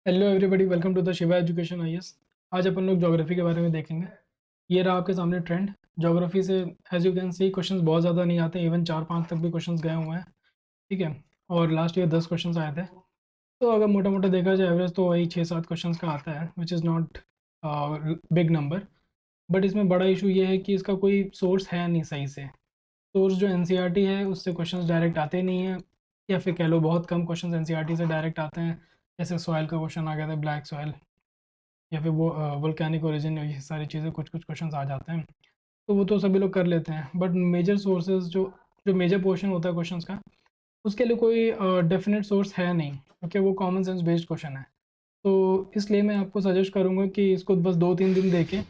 Hello everybody, welcome to the Shiva education IAS. आज अपन लोग ज्योग्राफी के बारे में देखेंगे। ये रहा आपके सामने ट्रेंड। ज्योग्राफी से as you can see questions बहुत ज़्यादा नहीं आते, इवन 4-5 तक भी क्वेश्चंस गए हुए हैं। ठीक है। और लास्ट ईयर 10 क्वेश्चंस आए थे। तो अगर मोटा मोटा देखा जाए एवरेज तो वही 6-7 क्वेश्चंस का आता है, which is not big number. But इसमें बड़ा इशू ये है कि इसका कोई सोर्स है नहीं सही से। सोर्स जो एनसीईआरटी है उससे क्वेश्चंस डायरेक्ट आते नहीं हैं, या फिर कह लो बहुत कम क्वेश्चंस एनसीईआरटी से डायरेक्ट आते हैं। जैसे सॉइल का क्वेश्चन आ गया था, ब्लैक सॉइल, या फिर वो वोल्केनिक ओरिजिन, ये सारी चीज़ें कुछ कुछ क्वेश्चंस आ जाते हैं। तो वो तो सभी लोग कर लेते हैं, बट मेजर सोर्सेज जो जो मेजर पोर्शन होता है क्वेश्चंस का, उसके लिए कोई डेफिनेट सोर्स है नहीं, क्योंकि वो कॉमन सेंस बेस्ड क्वेश्चन है। तो इसलिए मैं आपको सजेस्ट करूँगा कि इसको बस 2-3 दिन देके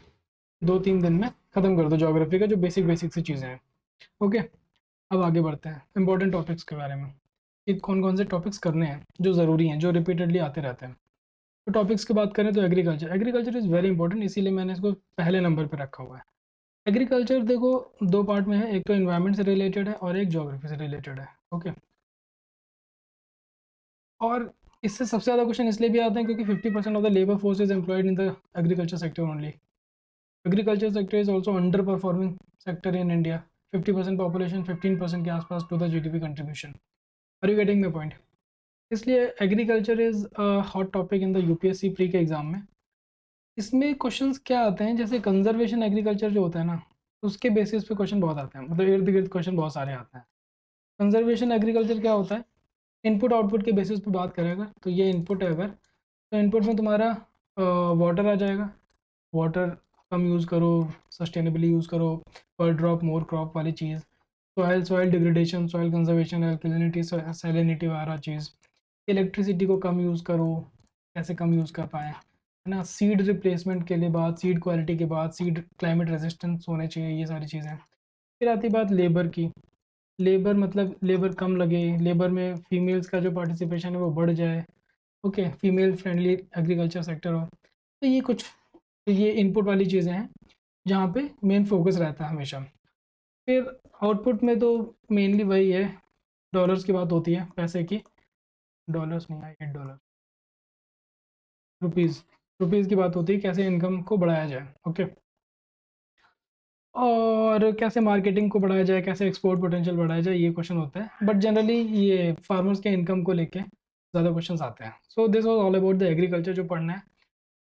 2-3 दिन में ख़त्म कर दो ज्योग्राफी का जो बेसिक बेसिक सी चीज़ें हैं। ओके। अब आगे बढ़ते हैं इंपॉर्टेंट टॉपिक्स के बारे में, कि कौन कौन से टॉपिक्स करने हैं जो ज़रूरी हैं, जो रिपीटेडली आते रहते हैं। तो टॉपिक्स की बात करें तो agriculture agriculture is very important, इसीलिए मैंने इसको पहले नंबर पर रखा हुआ है। एग्रीकल्चर देखो, दो पार्ट में है, एक तो इन्वायरमेंट से रिलेटेड है और एक ज्योग्राफी से रिलेटेड है। ओके। और इससे सबसे ज़्यादा क्वेश्चन इसलिए भी आते हैं क्योंकि 50% of the labour force is employed in the agriculture sector only. Agriculture sector is also under performing sector in India. 50% population, 15% के आसपास to the GDP contribution. Are you getting my point? इसलिए agriculture is hot topic in the UPSC pre के exam में। इसमें questions क्या आते हैं, जैसे कंजर्वेशन एग्रीकल्चर जो होता है ना, उसके बेसिस पे क्वेश्चन बहुत आते हैं, मतलब इर्द गिर्द क्वेश्चन बहुत सारे आते हैं। कंजर्वेशन एग्रीकल्चर क्या होता है? इनपुट आउटपुट के बेसिस पे बात करें अगर, तो ये इनपुट है अगर, तो इनपुट में तुम्हारा वाटर आ जाएगा। वाटर कम यूज़ करो, सस्टेनेबली यूज़ करो, पर ड्रॉप मोर क्रॉप वाली चीज़। Soil soil degradation, soil conservation, alkalinity, salinity वाला चीज़। इलेक्ट्रिसिटी को कम यूज़ करो, कैसे कम यूज़ कर पाएँ, है ना। सीड रिप्लेसमेंट के लिए बात, सीड क्वालिटी के बाद, सीड क्लाइमेट रेजिस्टेंस होने चाहिए, ये सारी चीज़ें। फिर आती बात लेबर की। लेबर मतलब लेबर कम लगे, लेबर में फीमेल्स का जो पार्टिसिपेशन है वो बढ़ जाए। Okay, female friendly agriculture sector हो। तो ये कुछ, ये इनपुट वाली चीज़ें हैं जहाँ पे मेन फोकस रहता है हमेशा। फिर आउटपुट में तो मेनली वही है, डॉलर्स की बात होती है, पैसे की। डॉलर्स नहीं, I hate dollar, rupees. Rupees की बात होती है, कैसे इनकम को बढ़ाया जाए। ओके। और कैसे मार्केटिंग को बढ़ाया जाए, कैसे एक्सपोर्ट पोटेंशियल बढ़ाया जाए, ये क्वेश्चन होता है। बट जनरली ये फार्मर्स के इनकम को लेके ज़्यादा क्वेश्चंस आते हैं। So this was all about the agriculture जो पढ़ना है।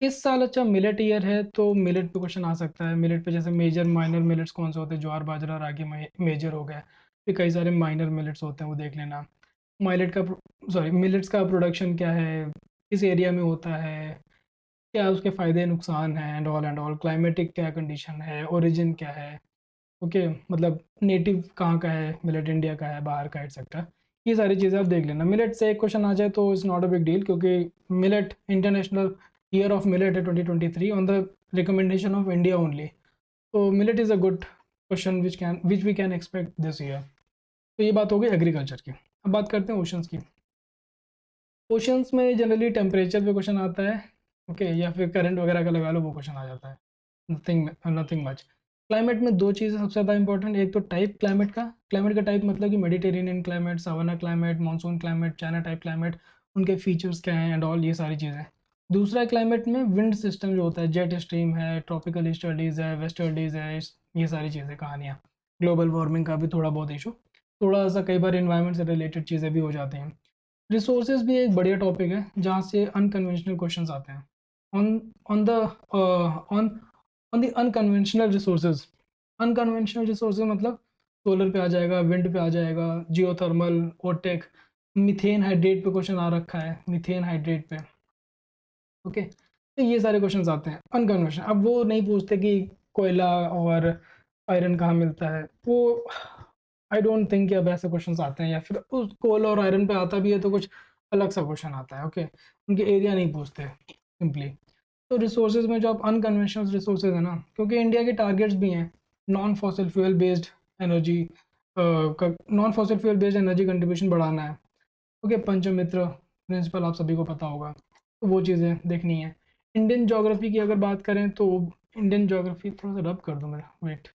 इस साल अच्छा मिलेट ईयर है, तो मिलेट पे क्वेश्चन आ सकता है। मिलेट पे जैसे मेजर माइनर मिलेट्स कौन से होते हैं, ज्वार बाजरा रागी मेजर हो गया। फिर कई सारे माइनर मिलेट्स होते हैं, वो देख लेना। माइलेट का सॉरी मिलेट्स का प्रोडक्शन क्या है, किस एरिया में होता है, क्या उसके फ़ायदे नुकसान हैं, एंड ऑल क्लाइमेटिक क्या कंडीशन है, ओरिजिन क्या है। ओके, मतलब नेटिव कहाँ का है मिलेट, इंडिया का है, बाहर का, एटसेट्रा। ये सारी चीज़ें आप देख लेना। मिलेट से एक क्वेश्चन आ जाए तो it's not a big deal, क्योंकि millet international year of millet है 2023 on the recommendation of India only. तो millet is a good question which we can expect this year. तो ये बात हो गई एग्रीकल्चर की। अब बात करते हैं ओशंस की। ओशंस में जनरली टेम्परेचर पे क्वेश्चन आता है। ओके, या फिर करंट वगैरह का लगा लो, वो क्वेश्चन आ जाता है। Nothing nothing much. क्लाइमेट में दो चीज़ें सबसे ज़्यादा इंपॉर्टेंट, एक तो टाइप क्लाइमेट का टाइप मतलब कि Mediterranean climate, savanna climate, monsoon climate, China type climate, उनके फीचर्स क्या हैं एंड ऑल, ये सारी चीज़ें। दूसरा क्लाइमेट में विंड सिस्टम जो होता है, जेट स्ट्रीम है, ट्रॉपिकल ईस्टर्लीज है, वेस्टर्लीज है, ये सारी चीज़ें, कहानियाँ। ग्लोबल वार्मिंग का भी थोड़ा बहुत इशू, थोड़ा सा कई बार इन्वायरमेंट से रिलेटेड चीज़ें भी हो जाती हैं। रिसोर्सेज भी एक बढ़िया टॉपिक है जहाँ से अनकन्वेंशनल क्वेश्चंस आते हैं। On on the on on the unconventional resources. Unconventional resources मतलब सोलर पे आ जाएगा, विंड पे आ जाएगा, जियोथर्मल, ओटेक, मीथेन हाइड्रेट पे क्वेश्चन आ रखा है, मीथेन हाइड्रेट पे। ओके, तो ये सारे क्वेश्चंस आते हैं अनकन्वेंशनल। अब वो नहीं पूछते कि कोयला और आयरन कहाँ मिलता है, वो आई डोंट थिंक कि अब ऐसे क्वेश्चंस आते हैं, या फिर उस कोल और आयरन पे आता भी है तो कुछ अलग सा क्वेश्चन आता है। ओके, उनके एरिया नहीं पूछते सिंपली। तो रिसोर्सेज में जो आप अनकन्वेंशनल रिसोर्सेज है ना, क्योंकि इंडिया के टारगेट्स भी हैं non fossil fuel based energy, non fossil fuel based energy contribution बढ़ाना है। ओके, पंचमित्र प्रिंसिपल आप सभी को पता होगा, तो वो चीज़ें देखनी है। इंडियन ज्योग्राफी की अगर बात करें तो इंडियन ज्योग्राफी, थोड़ा सा रब कर दूँ मेरा, वेट।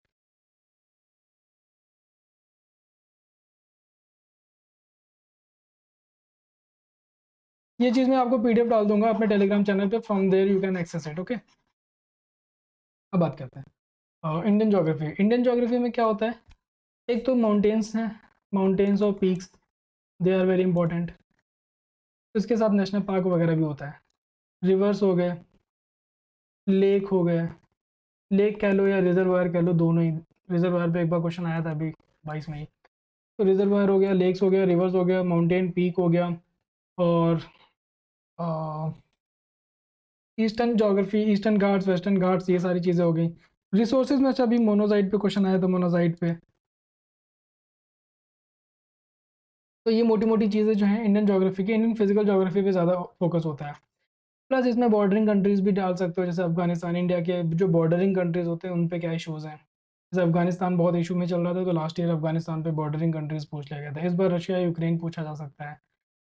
ये चीज़ मैं आपको PDF डाल दूंगा अपने टेलीग्राम चैनल पे, from there you can access it. Okay, अब बात करते हैं इंडियन ज्योग्राफी। इंडियन ज्योग्राफी में क्या होता है, एक तो माउंटेन्स हैं, माउंटेन्स और peaks, they are very important. इसके साथ नेशनल पार्क वगैरह भी होता है, रिवर्स हो गए, लेक हो गए, लेक कह लो या रिजर्वायर कह लो, दोनों ही। रिजर्वायर पे एक बार क्वेश्चन आया था अभी 22 में ही। तो रिजर्वायर हो गया, लेक्स हो गया, रिवर्स हो गया, माउंटेन पीक हो गया, और eastern geography, eastern Ghats, western Ghats, ये सारी चीज़ें हो गई। रिसोर्सेज में अच्छा अभी मोनोसाइट पे क्वेश्चन आया था, मोनोसाइट पे। तो ये मोटी मोटी चीज़ें जो हैं इंडियन ज्योग्राफी की, इंडियन फिजिकल ज्योग्राफी पे ज़्यादा फोकस होता है। प्लस इसमें बॉर्डरिंग कंट्रीज भी डाल सकते हो, जैसे अफगानिस्तान, इंडिया के जो बॉर्डरिंग कंट्रीज होते हैं उन पे क्या इशूज़ हैं। जैसे अफगानिस्तान बहुत इशू में चल रहा था, तो लास्ट ईयर अफगानिस्तान पे बॉर्डरिंग कंट्रीज पूछ लिया गया था। इस बार रशिया यूक्रेन पूछा जा सकता है।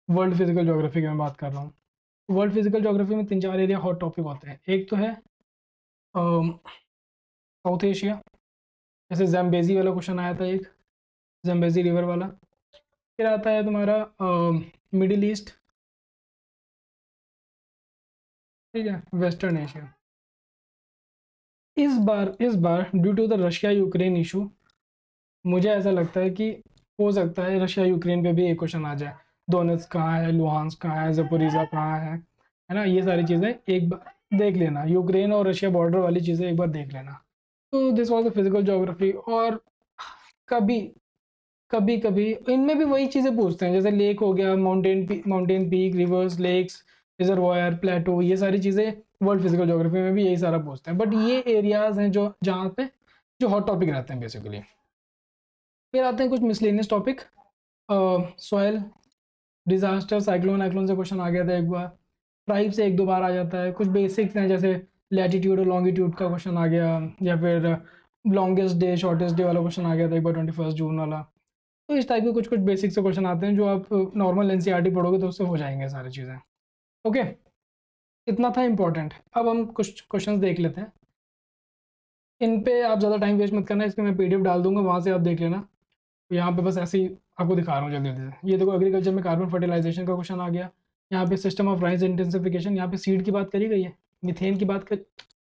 वर्ल्ड फिजिकल ज्योग्राफी की मैं बात कर रहा हूँ। वर्ल्ड फिजिकल ज्योग्राफी में 3-4 एरिया हॉट टॉपिक होते हैं। एक तो है साउथ एशिया, जैसे जैम्बेजी वाला क्वेश्चन आया था एक, जैम्बेजी रिवर वाला। फिर आता है तुम्हारा मिडिल ईस्ट, ठीक है, वेस्टर्न एशिया। इस बार due to the Russia Ukraine issue, मुझे ऐसा लगता है कि हो सकता है रशिया यूक्रेन पे भी एक क्वेश्चन आ जाए। दोनेत्स्क कहाँ है, लुहांस्क कहाँ है, ज़पोरिज़िया कहाँ है ना, ये सारी चीज़ें एक बार देख लेना। यूक्रेन और रशिया बॉर्डर वाली चीज़ें एक बार देख लेना। तो this was the physical geography. और कभी कभी कभी इनमें भी वही चीज़ें पूछते हैं, जैसे लेक हो गया, mountain peak, rivers, lakes, reservoir, plateau, ये सारी चीज़ें वर्ल्ड फिजिकल ज्योग्राफी में भी यही सारा पूछते हैं। बट ये एरियाज हैं जो जहाँ पे जो हॉट टॉपिक रहते हैं बेसिकली। फिर आते हैं कुछ miscellaneous topic, soil, disaster, cyclone, आइक्लोन से क्वेश्चन आ गया था एक बार। ट्राइब से एक दो बार आ जाता है। कुछ बेसिक्स हैं, जैसे लैटिट्यूड और लॉन्गिट्यूड का क्वेश्चन आ गया, या फिर लॉन्गेस्ट डे शॉर्टेस्ट डे वाला क्वेश्चन आ गया था एक बार, 21 जून वाला। तो इस टाइप के कुछ कुछ बेसिक से क्वेश्चन आते हैं जो आप नॉर्मल एनसीईआरटी पढ़ोगे तो उससे हो जाएंगे सारी चीज़ें। ओके, इतना था इंपॉर्टेंट। अब हम कुछ क्वेश्चंस देख लेते हैं। इन पे आप ज़्यादा टाइम वेस्ट मत करना, इसके मैं PDF डाल दूंगा, वहाँ से आप देख लेना। तो यहाँ पे बस ऐसे ही आपको दिखा रहा हूँ जल्दी जल्दी से। ये देखो, एग्रीकल्चर में कार्बन फर्टिलाइजेशन का क्वेश्चन आ गया। यहाँ पे सिस्टम ऑफ राइस इंटेंसिफिकेशन, यहाँ पे सीड की बात करी गई है, मीथेन की बात कर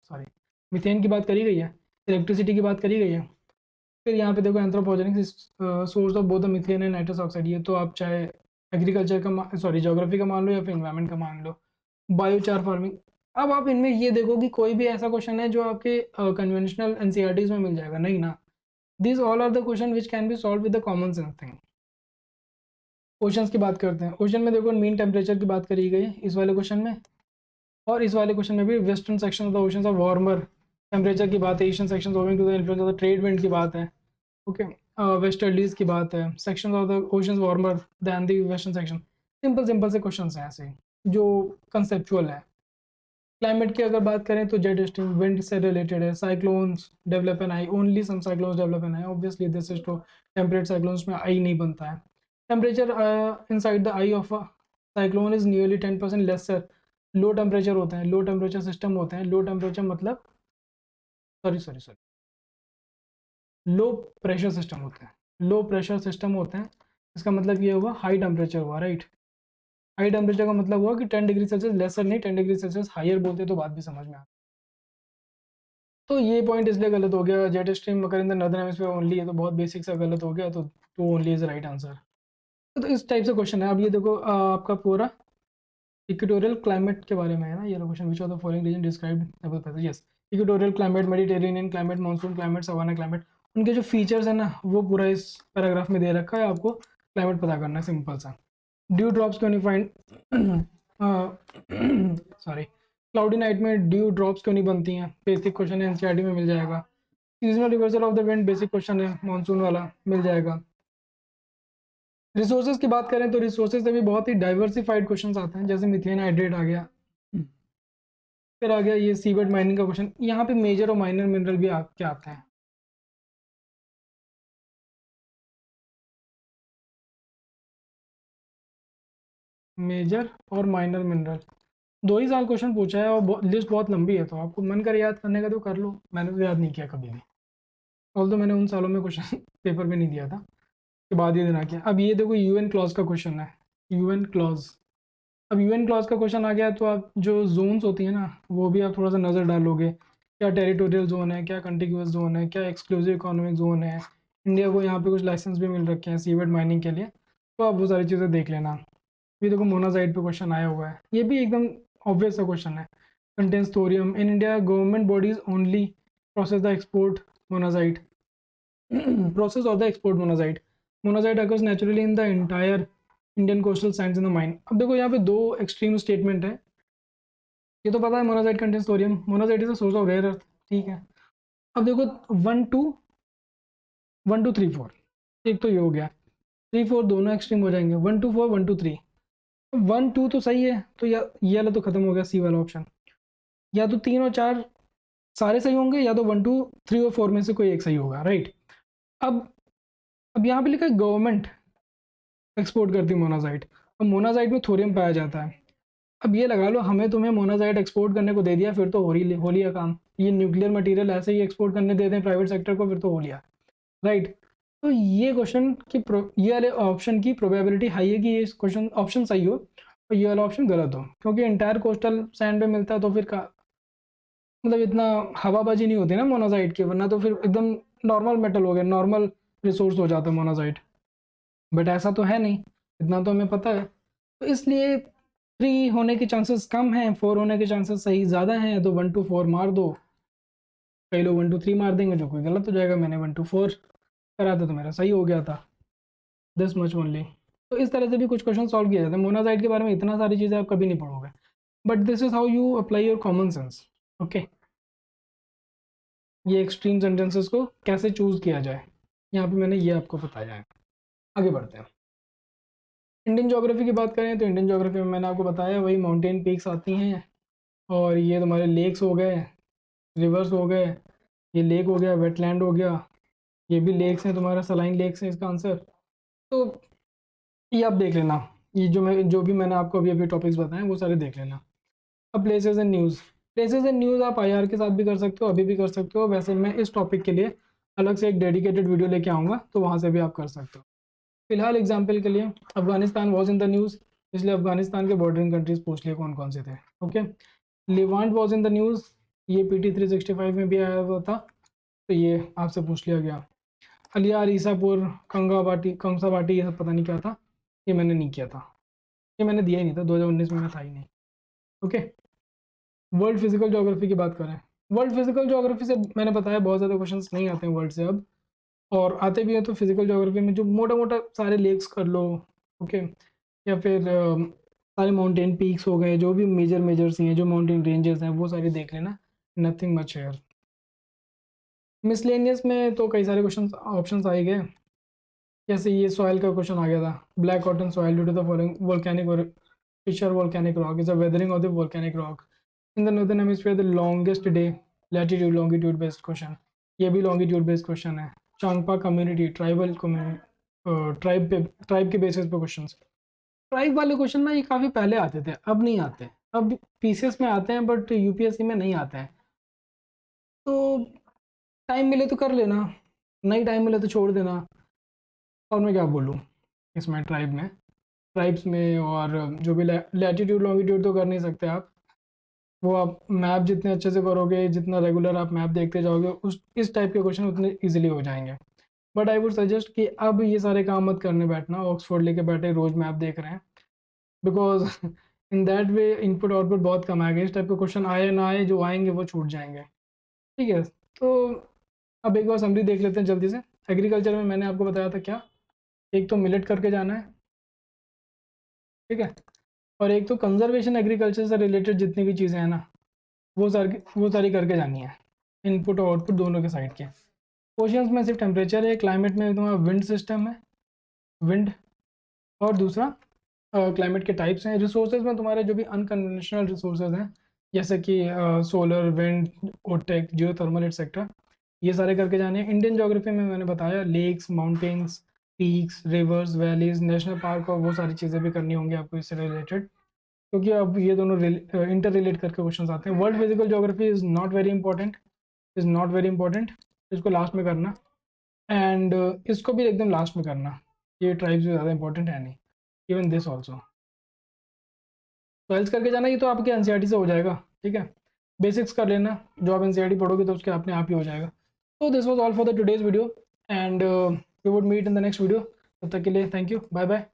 सॉरी मीथेन की बात करी गई है, इलेक्ट्रिसिटी की बात करी गई है। फिर यहाँ पे देखो, anthropogenic source of both the methane and nitrous oxide. ये तो आप चाहे एग्रीकल्चर का ज्योग्राफी का मान लो या फिर इन्वायरमेंट का मान लो। Biochar farming. अब आप इनमें ये देखो कि कोई भी ऐसा क्वेश्चन है जो आपके कन्वेंशनल एनसीईआरटीज में मिल जाएगा, नहीं ना। These all are the question which can be solved with the common sense thing। Oceans की बात करते हैं। ओशन में देखो, मीन टेम्परेचर की बात करी गई इस वाले क्वेश्चन में, और इस वाले क्वेश्चन में भी western section of the oceans of warmer temperature की बात है, eastern section owing to the influence of the trade wind की बात है। ओके, वेस्टर्लीज की बात है, section of the oceans warmer than the western section. Simple simple से क्वेश्चन हैं ऐसे जो कंसेप्चुअल है। क्लाइमेट की अगर बात करें तो जेट स्ट्रीम विंड से रिलेटेड है, cyclones develop an eye, only some cyclones develop an eye, obviously this is two temperate cyclones में आई नहीं बनता है। Temperature inside the eye of a cyclone is nearly 10% lesser. Low temperature होते हैं, low temperature system होते हैं। Low temperature मतलब sorry low pressure system होते हैं, लो प्रेशर सिस्टम होते हैं। इसका मतलब ये हुआ हाई टेम्परेचर हुआ, राइट। हाई टेम्परेचर का मतलब हुआ कि 10 डिग्री सेल्सियस लेसर नहीं, 10 डिग्री सेल्सियस हायर बोलते तो बात भी समझ में आ। तो ये पॉइंट इसलिए गलत हो गया, जेट स्ट्रीम अगर in the northern hemisphere only है तो बहुत बेसिक सा गलत हो गया, तो two only is right answer. तो इस टाइप से क्वेश्चन है। अब ये देखो, आपका पूरा इक्वेटोरियल क्लाइमेट के बारे में है ना ये question, which of the following region described, yes, equatorial climate, Mediterranean climate, monsoon climate, savanna climate. उनके जो फीचर्स है ना वो पूरा इस पैराग्राफ में दे रखा है, आपको क्लाइमेट पता करना है, सिंपल सा। ड्यू ड्रॉप्स क्यों नहीं फाइंड सॉरी क्लाउडी नाइट में ड्यू ड्रॉप्स क्यों नहीं बनती हैं, बेसिक क्वेश्चन है, एनसीईआरटी में मिल जाएगा। Seasonal reversal of the wind, basic question है, मानसून वाला मिल जाएगा। रिसोर्सेज की बात करें तो रिसोर्सेज से भी बहुत ही डाइवर्सिफाइड क्वेश्चंस आते हैं, जैसे मिथेन हाइड्रेट आ गया। फिर आ गया ये सीवेट माइनिंग का क्वेश्चन। यहाँ पे मेजर और माइनर मिनरल भी क्या आते हैं। मेजर और माइनर मिनरल 2 ही साल क्वेश्चन पूछा है, और लिस्ट बहुत लंबी है, तो आपको मन कर याद करने का तो कर लो। मैंने तो याद नहीं किया कभी भी, ऑल तो मैंने उन सालों में क्वेश्चन पेपर में नहीं दिया था, के बाद ये देना किया। अब ये देखो, यूएन क्लॉज का क्वेश्चन है, यूएन क्लॉज। अब यूएन क्लॉज का क्वेश्चन आ गया तो आप जो जोन्स होती है ना वो भी आप थोड़ा सा नज़र डालोगे, क्या टेरिटोरियल जोन है, क्या कंटिग्यूअस जोन है, क्या एक्सक्लूसिव इकोनॉमिक जोन है, इंडिया को यहाँ पे कुछ लाइसेंस भी मिल रखे हैं सीवेड माइनिंग के लिए, तो आप वो सारी चीज़ें देख लेना। ये देखो मोनाजाइट पे क्वेश्चन आया हुआ है, ये भी एकदम ऑब्वियस सा क्वेश्चन है। Contains thorium in India government bodies only process the export monazite process of the export monazite. Monazite occurs naturally in the entire Indian coastal sands in the mine. अब देखो यहाँ पे दो एक्सट्रीम स्टेटमेंट है। ये तो पता है monazite contains thorium, monazite is a source of rare earth, ठीक है। अब देखो 1 2 एक तो ये हो गया, 3 4 दोनों एक्सट्रीम हो जाएंगे, 1 2 4 1 2 3। 1 2 तो सही है, तो या ये वाला तो खत्म हो गया, सी वाला ऑप्शन। या तो 3 और 4 सारे सही होंगे, या तो 1 2 3 और 4 में से कोई एक सही होगा, राइट। अब अब यहाँ पे लिखा है गवर्नमेंट एक्सपोर्ट करती है मोनाजाइट, और मोनाजाइट में थोरियम पाया जाता है। अब ये लगा लो हमें तुम्हें मोनाजाइट एक्सपोर्ट करने को दे दिया, फिर तो हो लिया काम। ये न्यूक्लियर मटेरियल ऐसे ही एक्सपोर्ट करने दे दें प्राइवेट सेक्टर को, फिर तो हो लिया, राइट। तो ये क्वेश्चन की ये वाले ऑप्शन की प्रोबेबिलिटी हाई है कि ये क्वेश्चन ऑप्शन सही हो और ये वाला ऑप्शन गलत हो, क्योंकि इंटायर कोस्टल सैंड पे मिलता है, तो फिर का मतलब इतना हवाबाजी नहीं होती ना मोनाजाइट की, वरना तो फिर एकदम नॉर्मल मेटल हो गया, नॉर्मल रिसोर्स हो जाता है मोनाजाइट। बट ऐसा तो है नहीं, इतना तो हमें पता है। तो इसलिए 3 होने के चांसेस कम हैं, 4 होने के चांसेस सही ज़्यादा हैं, तो 1 2 4 मार दो। कई लोग 1 2 3 मार देंगे, जो कोई गलत हो जाएगा। मैंने 1 2 4 करा था तो मेरा सही हो गया था, दिस मच ओनली। तो इस तरह से भी कुछ क्वेश्चन सॉल्व किया जाता है। मोनाजाइट के बारे में इतना सारी चीज़ें आप कभी नहीं पढ़ोगे, but this is how you apply your common sense, okay. ये एक्सट्रीम सेंटेंसेस को कैसे चूज़ किया जाए, यहाँ पे मैंने ये आपको बताया है। आगे बढ़ते हैं। इंडियन ज्योग्राफी की बात करें तो इंडियन ज्योग्राफी में मैंने आपको बताया वही माउंटेन पीक्स आती हैं, और ये तुम्हारे लेक्स हो गए, रिवर्स हो गए, ये लेक हो गया, वेटलैंड हो गया, ये भी लेक्स हैं तुम्हारा, सलाइन लेक्स हैं इसका आंसर। तो ये आप देख लेना, ये जो भी मैंने आपको अभी अभी टॉपिक्स बताए वो सारे देख लेना। अब places and news, places and news आप आईआर के साथ भी कर सकते हो, अभी भी कर सकते हो। वैसे मैं इस टॉपिक के लिए अलग से एक डेडिकेटेड वीडियो लेके आऊँगा, तो वहाँ से भी आप कर सकते हो। फिलहाल एग्जाम्पल के लिए Afghanistan was in the news, इसलिए अफगानिस्तान के बॉर्डरिंग कंट्रीज पूछ लिए कौन कौन से थे, okay. Levant was in the news, ये PT 365 में भी आया हुआ था, तो ये आपसे पूछ लिया गया। अलियार, ईसापुर, कंसाबाटी, ये सब पता नहीं क्या था, ये मैंने नहीं किया था, ये मैंने दिया ही नहीं था, 2019 में मैं था ही नहीं, ओके। वर्ल्ड फिजिकल ज्योग्राफी की बात करें, वर्ल्ड फिजिकल ज्योग्राफी से मैंने बताया बहुत ज़्यादा क्वेश्चंस नहीं आते हैं वर्ल्ड से अब, और आते भी हैं तो फिजिकल ज्योग्राफी में जो मोटा मोटा सारे लेक्स कर लो, ओके, या फिर सारे माउंटेन पीक्स हो गए, जो भी मेजर मेजर्स हैं, जो माउंटेन रेंजेस हैं, वो सारी देख लेना, नथिंग मच हेयर। मिसलेनियस में तो कई सारे क्वेश्चन ऑप्शंस आए गए, जैसे ये सॉइल का क्वेश्चन आ गया था, black cotton soil due to the following volcanic और fissure volcanic rock is a weathering of the volcanic rock in the northern hemisphere the longest day, latitude longitude based question, ये भी longitude based question है। Changpa community, tribal community, tribe के basis पे क्वेश्चन। Tribe वाले question ना ये काफ़ी पहले आते थे, अब नहीं आते, अब पीसीएस में आते हैं बट यूपीएससी में नहीं आते हैं। तो टाइम मिले तो कर लेना, नहीं टाइम मिले तो छोड़ देना। और मैं क्या बोलूँ इसमें, ट्राइब्स में और जो भी लैटिट्यूड लॉन्गिट्यूड तो कर नहीं सकते आप, वो आप मैप जितने अच्छे से करोगे, जितना रेगुलर आप मैप देखते जाओगे, उस इस टाइप के क्वेश्चन उतने इजीली हो जाएंगे। बट आई वुड सजेस्ट कि अब ये सारे काम मत करने बैठना, ऑक्सफोर्ड लेके बैठे रोज मैप देख रहे हैं, because in that way input output बहुत कम आएगा। इस टाइप के क्वेश्चन आए ना आए, जो आएंगे वो छूट जाएंगे, ठीक है। तो अब एक बार समरी देख लेते हैं जल्दी से। एग्रीकल्चर में मैंने आपको बताया था क्या, एक तो मिलेट करके जाना है, ठीक है, और एक तो कंजर्वेशन एग्रीकल्चर से रिलेटेड जितनी भी चीज़ें हैं ना, वो सारी करके जानी है, इनपुट और आउटपुट दोनों के साइड के। ओशियंस में सिर्फ टेम्परेचर है, क्लाइमेट में तुम्हारा विंड सिस्टम है, विंड, और दूसरा क्लाइमेट के टाइप्स हैं। रिसोर्सेज में तुम्हारे जो भी अनकन्वेंशनल रिसोर्सेज हैं, जैसे कि सोलर, विंड, ओटेक, जियो थर्मल एटसेट्रा, ये सारे करके जाने हैं। इंडियन ज्योग्राफी में मैंने बताया lakes, mountains, peaks, rivers, valleys, national park, और वो सारी चीज़ें भी करनी होंगी आपको इससे रिलेटेड, क्योंकि अब ये दोनों इंटर रिलेट करके क्वेश्चन आते हैं। World physical geography is not very important, इसको लास्ट में करना, एंड इसको भी एकदम लास्ट में करना, ये ट्राइब्स भी ज़्यादा इंपॉर्टेंट है नहीं, इवन दिस ऑल्सो। ट्वेल्थ करके जाना, ये तो आपके एनसीईआरटी से हो जाएगा, ठीक है। बेसिक्स कर लेना, जो आप एनसीईआरटी पढ़ोगे तो उसके अपने आप ही हो जाएगा। तो this was all for the today's video, and we would meet in the next video. तब तक के लिए थैंक यू, बाय बाय।